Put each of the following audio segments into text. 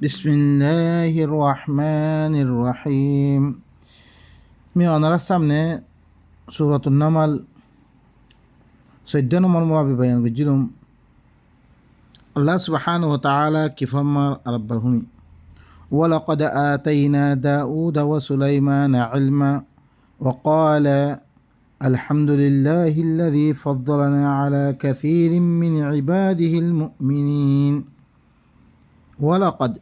বিসমিল্লাহির রহমানির রহিম। আমি ওনার সামনে সূরাতুন নামাল 14 নম্বর মুআবি বয়ান করছিলাম। আল্লাহ সুবহানাহু ওয়া তাআলা কি ফরমান আরব্বার হুমি ওয়ালাকাদ আতাইনা দাউদ ওয়া সুলাইমানা ইলমা ওয়া ক্বালা আলহামদুলিল্লাহিল্লাযী ফাদ্দালানা আলা কাসীরিম মিন ইবাদিহিল মুমিনিন। ওয়ালাকাদ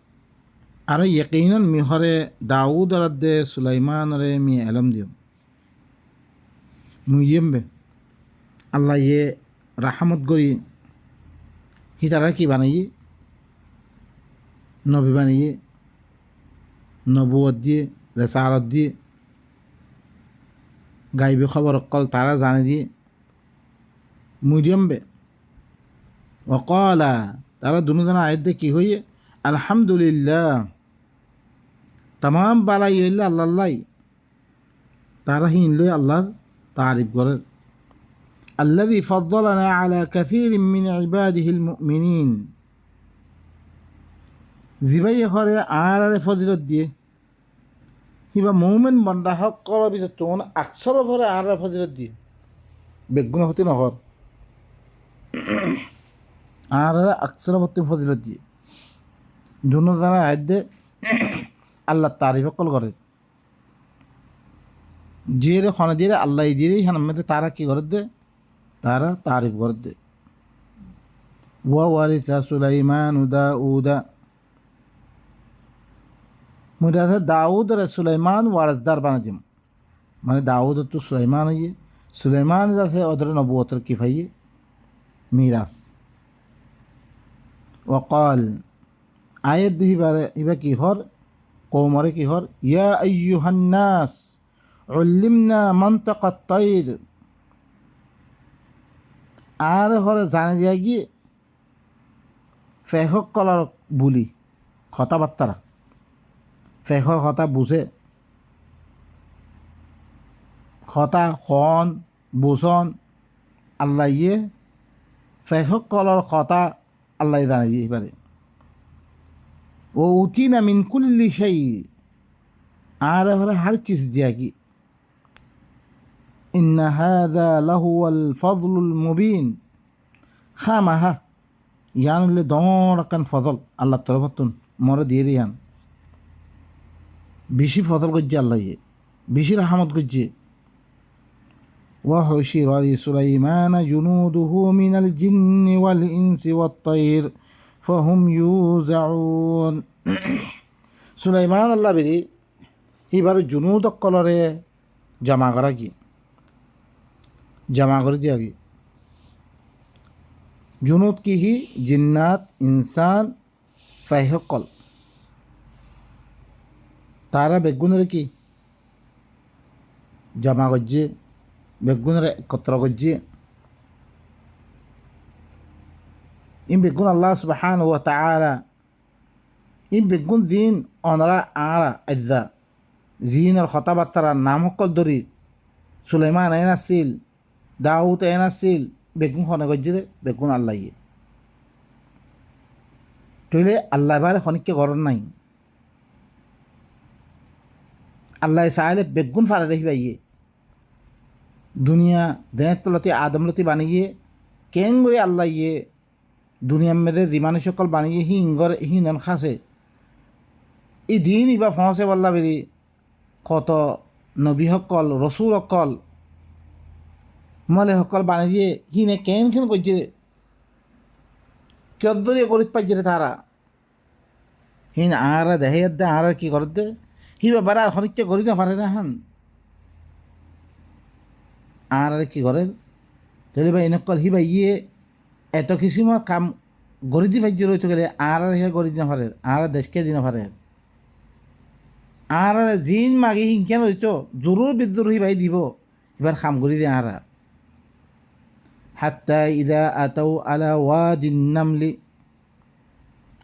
আর ইয়কিনান মি হরে দাউদ আরদ্দে সুলাইমান রে মি এলম দিও মুইয়েমবে আল্লাহ ইয়ে রাহমত করি হি তারা কি বানাইয়ে নবী বানিয়ে নবুয়ত দিয়ে রেসালত দিয়ে গাইবী খবর অকল তারা জানে দিয়ে মুইয়েমবে ওয়াকালা তারা দুনুজনা আয়াত দিয়ে কি হইয়ে আলহামদুলিল্লাহ तमाम बालाई হইলে আল্লাহ তারা হিনলে আল্লাহর তারিফ করে। আল্লাযী ফাদ্দালানা আলা কাসীরিম মিন ইবাদিহিল মুমিনিন, জিবাই হরে আর ফজিলত দিয়ে হিবা মুমিন বান্দা হক করার ভিতর তোন আকসর হরে আর ফজিলত দিয়ে বেগুন হতে নহর আর আকসর হতে ফজিলত দিয়ে দুনো জানা আয়াত দে আল্লাহ তারিফ কল করে যে খনে দিয়ে আল্লাহ দিয়ে হানামে তারা কি করে দে তারা তারিফ করে দে। ওয়া ওয়ারিসা সুলাইমান দাউদা মুদাসা দাউদ আর সুলাইমান ওয়ারসদার বানাজিম মানে দাউদ তো সুলাইমান হইয়ে সুলাইমান যাতে ওদের নবুয়তের কিফাইয়ে মিরাস। ওয়াকাল আয়াত দিবারে ইবা কি হর কৌমরে কি হর ইয়া আইয়ুহান নাস উল্লিমনা মানতাকাত তাইর, আর হরে জানে দিয়া গিয়ে ফেহক কলার বুলি কথাবার্তারা ফেহর কথা বুঝে কথা খন বুঝন আল্লাহ ইয়ে ফেহক কলার কথা আল্লাহ জানে এবারে। ও উতিনা মিন কুল্লি শাই, আর হরে হর চিজ দিয়া কি ইন্না হাযা লাহুয়াল ফাযলুল মুবিন, খামাহা ইয়ানুল্লে দমরাকান ফজল আল্লাহ তরফতুন মরে দিয়ে রিয়ান বেশি ফজল করছে আল্লাহ ইয়ে বেশি রহমত করছে। ওয়া হুশির আলি সুলাইমান জুনুদুহু মিনাল জিন্নি ওয়াল ইনসি ওয়াত তাইর ফাহুম ইউজাউন। সুলাইমান আল্লাহ বেদি এবার জুনুদ কলরে জমা করা কি জমা করে দিয়া কি জুনুদ কি হি জিন্নাত ইনসান ফাইহকল তারা বেগুনের কি জমা করছে বেগুনের একত্র করছে। ইন বেগুন আল্লাহ সুবহানাহু ওয়া তাআলা ইন বেগুন দিন অনরা আরা আজ্জা জিনের কথাবার্তার নাম সকল ধরি সুলাইমান আইন আসিল দাউদ আইন আসিল বেগুন খনে গজ্জে বেগুন আল্লাহ ইয়ে তইলে আল্লাহ বারে খনিককে গরর নাই আল্লাহ চাইলে বেগুন ফারে দেখিবা ইয়ে দুনিয়া দেহের তলতে আদমলতি বানিয়ে কেন করে আল্লাহ ইয়ে দুনিয়ার মেয়েদের যিমানে সকল বানিয়ে হি ইংগর হি নন খাসে ই দিন ইবা ফসে বল্লা বেরি কত নবী সকল রসুল সকল মলে সকল বানিয়ে হি নে কেন কেন করছে কদ্দরিয়ে করিত পাইছে তারা হিন আর দেহে দে আর কি করে দে হি বাবার আর খনিককে করি না পারে না হান আর কি করে তাহলে বা এনেকল হি বা ইয়ে এত কিছু কাম গড়ি দি ভাজ্য রইতে গেলে আর হে গড়ি দিনা পারে আর দেশকে দিনা পারে আর জিন মাগি হিংকেন রইতো জরুর বিদ্যুর হি ভাই দিব এবার খাম গড়ি দিয়ে আর হাত্তা ইদা আতাউ আলা ওয়াদিন নামলি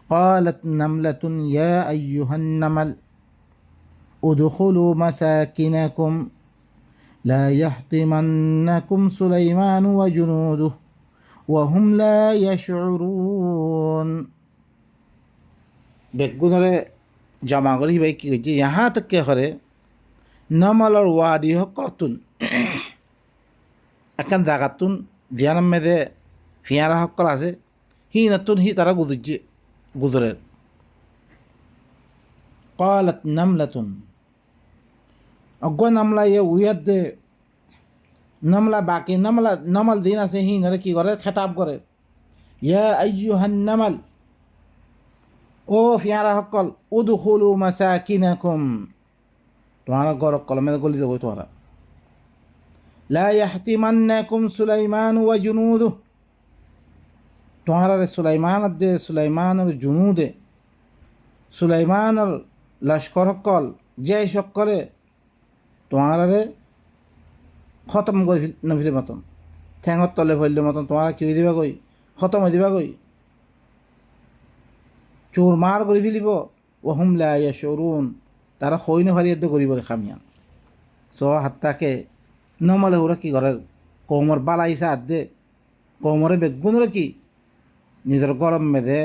قالت نملة يا أيها النمل ادخلوا مساكنكم لا يحطمنكم سليمان وجنوده وهم لا يشعرون। বেগুনরে জমা করে হিবাই কী করছে ইহা থেকে হরে নমলর ওয়াদি হকতুন এখান জাগাতুন ধ্যান মেদে ফিয়ারা হকল আছে হি নতুন হি তারা গুদুজি গুদরের قالت نملة অজ্ঞ নামলা ইয়ে উইয়াদ দে নামলা বাকি নামলা নমল দিন আছে হি নরে কি করে খেতাব করে ইয়া আইয়ুহান নামাল ও ফিয়ারা হকল উদখুলু মাসাকিনাকুম তোমার ঘর কলমে গলি দেবো তোমারা লা ইয়াহতিমান্নাকুম সুলাইমান ওয়া জুনুদু তোমার সুলাইমান দে সুলাইমানের জুনুদে সুলাইমানের লস্কর হকল যে সকলে তোমার খতম করে নফিলের মতন ঠ্যাঙর তলে ফেললে মতন তোমারা কি দিবা গই খতম হয়ে দিবা গই চোর মার করে ফেলিব ও হুমলা ইয়া সরুন তারা খৈনে ফারিয়াদ্দ করিব খামিয়ান চ হাত্তাকে নমলে ওরা কি করে কৌমর বালাইসা হাত দে কৌমরে বেগুনরে কি নিজের গরম মেদে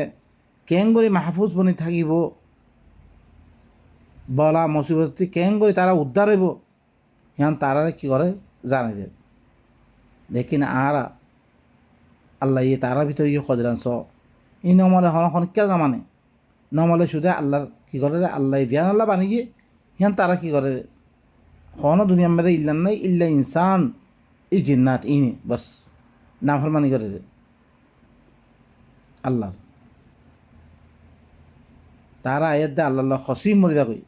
কেং করে মাহফুজ বনি থাকিব বলা মুসিবত কেং করে তারা উদ্ধার হইব এখন তারা কি করে জানে যে দেখি না আরা আল্লাহ ইয়ে তারা ভিতরে ইয়ে খদিরান চ ই নমলে হন কেন না মানে নমলে শুধু আল্লাহর কী করে আল্লাহ দিয়ান আল্লাহ বানি গিয়ে হিয়ান তারা কী করে হনও দুনিয়ার মধ্যে ইল্লান নাই ইল্লা ইনসান ই জিন্নাত ইনি বাস নাফরমানি করে আল্লাহর তারা আয়াত দে আল্লাহ খসিম মরিদা কই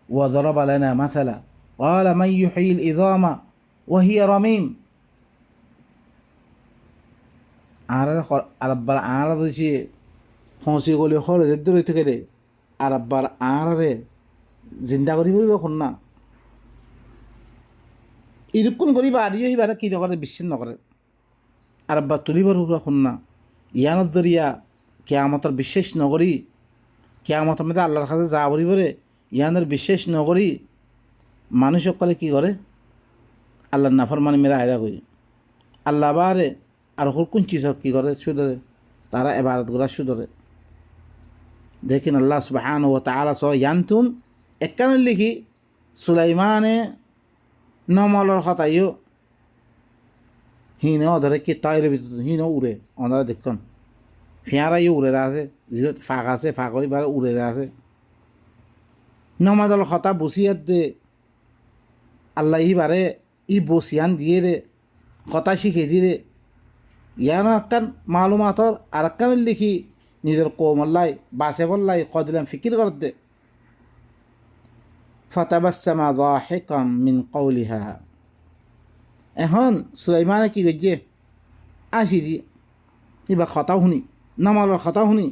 ওয়া দরবা লানা মাসালা قال من يحيي العظام وهي رميم আরব্বার আর দিছি ফসি গলি খরে দূরে থেকে দে আরব্বার আরে জিন্দা করি বলব এখন না এরকম করি বাড়িও হিবারে কী নকরে বিশ্বাস নকরে আরব্বার তুলিবার হুক এখন না ইয়ানত দরিয়া কেয়ামতর বিশ্বাস নকরি কেয়ামতের মধ্যে আল্লাহর কাছে যা বলিবরে ইয়ানের বিশ্বাস নকরি মানুষ সকলে কী করে আল্লাহর নাফরমানি মেরে আয়দা করি আল্লাহ বারে আর কোন চিজ কী করে সুদরে তারা এবারত করা সুদরে দেখেন আল্লাহ সুবহানাহু ওয়া তাআলা স ইয়ান্তুন একখানে লিখি সুলাইমানে নমলর কথাইও হিনে ধরে কি তাইরে ভিতরে হিনে উড়ে ওনারা দেখুন ফিয়ারাইও উড়ে আছে যেহেতু ফাঁক আছে ফাঁকরি বারে উড়ে আছে নমাজল কথা বসিয়াত দে আল্লাহ বারে ই বসিয়ান দিয়ে দে কথা শিখে দিয়ে দে ইয়ানো একখান মালুমাতর আর একখান লিখি নিজের কৌমল্লাই বাসে বললাই কদিলাম ফিকির কর দে ফাতাবাসসামা যাহিকাম মিন কওলিহা এখন সুলাইমানে কি করছে আসি দি এবার কথা শুনি নমালর কথা শুনি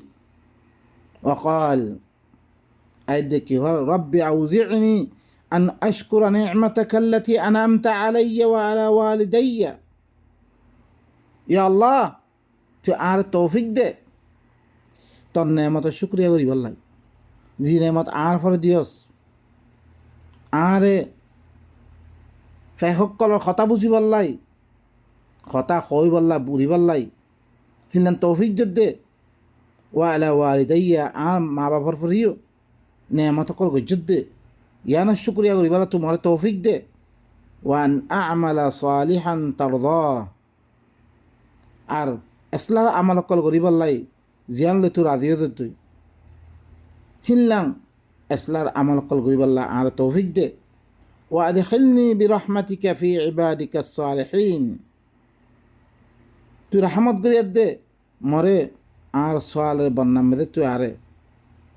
وقال أيدك ربي أوزعني أن أشكر نعمتك التي أنعمت علي وعلى والدي يا الله تو আর তৌফিক দে তোর নেমতের শুকরিয়া করি বললাই জি নেমত আর ফলে দিয়স আরে ফেসকলৰ কথা বুঝি বললাই কথা কই বললা বুড়ি বললাই হিলেন তৌফিক দে ওয়ালা ওয়ালিদাইয়া আর মা বাবার ফরিও নেমত কল গজ্জত দে ইয়ানা শুকরিয়া করি বলা তোমার তৌফিক দে ওয়ান আমালা সালিহান তারদা আর এসলার আমাল কল করি বললাই জিয়ান লে তোর রাজিও তুই হিল্লাং এসলার আমাল কল করি বললা আর তৌফিক দে وأدخلني برحمتك في عبادك الصالحين তুই রহমত করিয়া দে মরে আর সোয়ালের বন্যার মধ্যে তুই আরে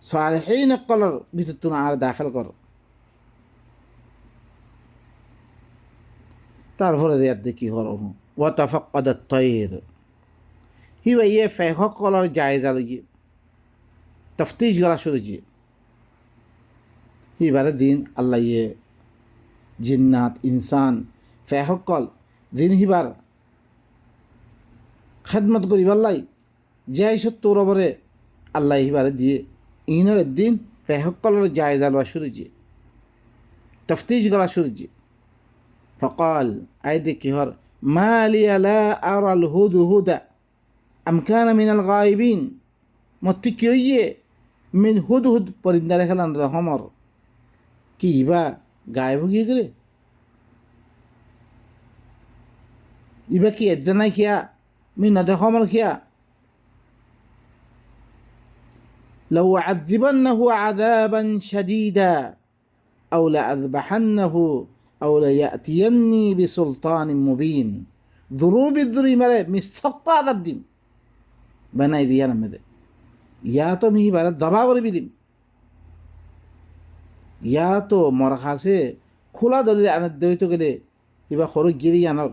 সালেহীন কলর ভিতর তুই আর দাখিল কর তারপরে দেয়ার দেখি হর ওয়া তাফাক্কাদাত তায়র হিওয়া ইয়ে ফেহ কলর জায়েজা লগি তফতিশ করা শুরু জি হিবারে দিন আল্লাহ ইয়ে জিন্নাত ইনসান ফেহকল দিন হিবার খেদমত করিবার লাই যে সত্তর ওপরে আল্লাহ হিবারে দিয়ে ইনর দিন ফেহকলর জায়জা লওয়া শুরু যে তফতিশ করা শুরু যে ফকাল আই দেখি হর মা লিয়া লা আরাল হুদহুদা আম কানা মিনাল গায়বিন মত কি হইয়ে মিন হুদ হুদ পরিন্দারে খেলান রহমর কি ইবা গায়ে ভুগিয়ে গেলে ইবা কি এর নাই খিয়া মিন রহমর খিয়া لو عذبنه عذابا شديدا أو لأذبحنه أو ليأتيني بسلطان مبين ذروب الذري مره مسقط عذاب ديم بناي ديانا مده يا تو مي بارا دبا করে বিদিম ইয়া তো মরখাসে খোলা দলিল আনার দইতে গেলে ইবা খরচ গিরি আনার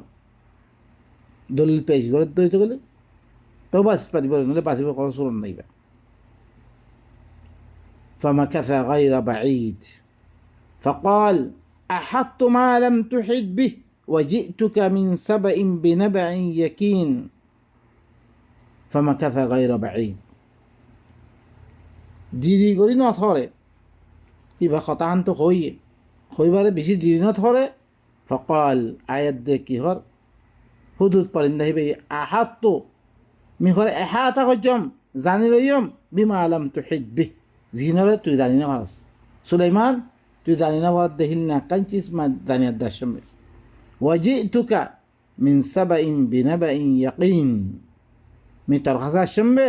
দলিল পেশ করে দইতে গেলে তো বাস পারিব নলে বাসিব খরচ সুরন নাইবা فمكث غير بعيد فقال أحطت ما لم تحط به وجئتك من سبأ بنبأ يقين فمكث غير بعيد দিদি করি নথরে কিবা খতান্ত হইবারে বেশি দিদি নথরে ফকাল আয়াত দে কি হর হুদুদ পরিন্দা হিবে আহাত তো মিহর এহাতা কজম জানি লইম বিমা আলাম তো হিদবি জিনরে তুই জানি না ভারস সুলাইমান তুই জানি না ভারত দেখিল না কাঞ্চিস মা জানিয়ার দাসমে ওয়াজিতুকা মিন সাবাইন বিনাবাইন ইয়াকিন মি তার খাজা সম্বে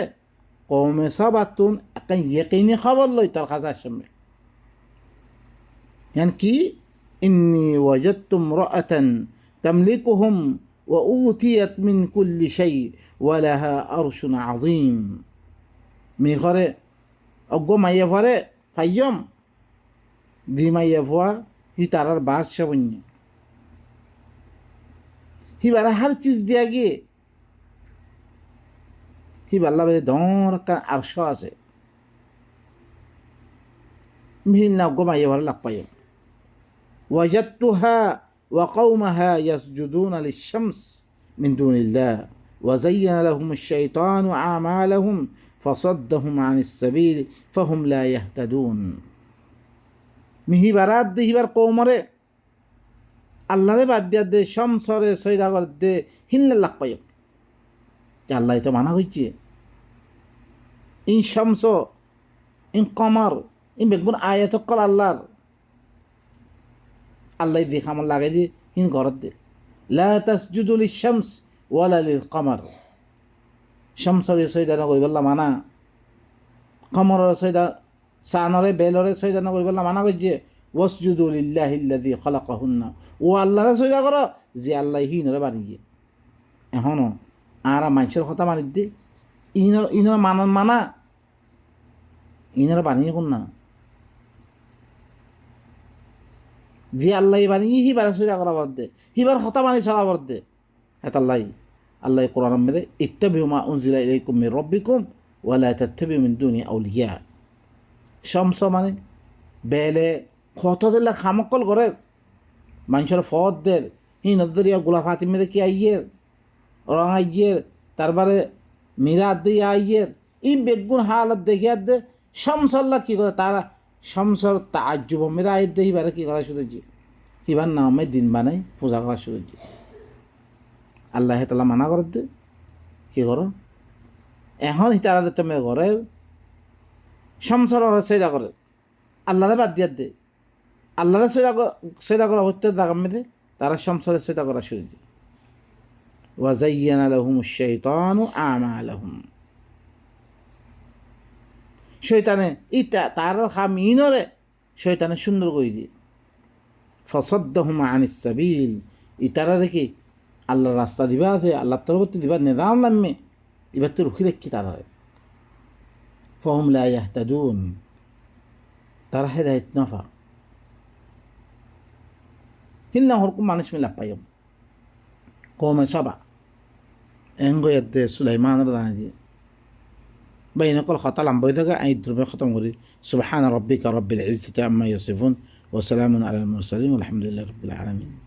কৌমে সাবাতুন একটা ইয়াকিনি খবর লই তার খাজা সম্বে يعني كي إني وجدت امرأة تملكهم وأوتيت من كل شيء ولها عرش عظيم ميخره أقوم ما يفره فيوم دي ما يفوا هي ترى بارشة بني هي برا هر چیز دیاگی هي بالله بده دور كان عرشة আছে مهلنا أقوم ما يفره لق فيوم وجدتها وقومها يسجدون للشمس من دون الله وزين لهم الشيطان أعمالهم فصدهم عن السبيل فهم لا يهتدون মিহি বারাত দে হিবার কৌমরে আল্লাহরে বাদ দিয়া দে শমসরে সৈদাগর দে হিল্লা লাগ পাই আল্লাহ তো মানা হইছে ইন শমস ইন কমর ইন বেগুন আয়াত কল আল্লাহর আল্লাহ দিয়ে খামার লাগাই দিয়ে হিন ঘরত দে লা তাসজুদু লিশ-শামস ওয়ালা লিল-কমর শামসরে সৈদা না করিবল্লা মানা কমরের সৈদা সানরে বেলরে সৈদা না করিবল্লা মানা কইছে ওয়াসজুদু লিল্লাহিল্লাযী খালাকাহুন্না ও আল্লাহরে সৈদা করো যে আল্লাহ হিনরে বানিয়ে এখনো আরা মানুষের কথা মানি দে ইনর মানা ইনরে বানিয়ে কোন না যে আল্লাহ বানিয়ে হিবার সৈদা করা বর্দে হিবার হতা মানি চলা বর্দে হেত আল্লাহ কোরআন মেদে ইত্তাবিউ মা উনজিলা ইলাইকুম মির রাব্বিকুম ওয়া লা তাত্তাবিউ মিন দুনি আউলিয়া শামস মানে বেলে কত দিলা খামকল করে মানুষের ফদ দের হি নদরিয়া গোলা ফাতিম মেদে কি আইয়ের রং আইয়ের তারপরে মিরাদ দিয়ে আইয়ের এই বেগুন হালত দেখিয়া দে শামসল্লাহ কি করে তারা শামসর তাজ্জুব মেদে আইয়ের দে হিবারে কি করা শুরু হয়েছে হিবার নামে দিন বানাই পূজা করা শুরু হয়েছে আল্লাহ তালা মানা করে দে কি করো এখন তারা তুমি ঘরে সংসার সৈদা করে আল্লাহরে বাদ দিয়া দে আল্লাহরে সৈদা করা হতে দাগাম মেদে তারা সংসারে সৈদা করা শুরু দিয়ে ওয়াজাইয়ানা লাহুমুশ শাইতানু আমালাহুম শয়তানে ইটা তার খামিনরে শয়তানে সুন্দর করে দিয়ে ফাসাদ্দাহুম আনিস সাবিল ইতারা রেখে আল্লাহর রাস্তা দিবা আছে আল্লাহর তরফতে দিবা নিজাম নামে এবার তো রুখি দেখি তারা ফহম লা ইয়াহতাদুন তারা হেদায়েত নফা হিল্লা হরকুম মানুষ মিলা পাইম কৌমে সবা এঙ্গো ইয়াদে সুলাইমানের দানা দিয়ে বাইনকল খতা লাম্বই থাকে আই দ্রুবে খতম করি সুবহান রাব্বিকা রাব্বিল ইজ্জাতি আম্মা ইয়াসিফুন ওয়া সালামুন আলাল মুরসালিন ওয়া আলহামদুলিল্লাহি রাব্বিল আলামিন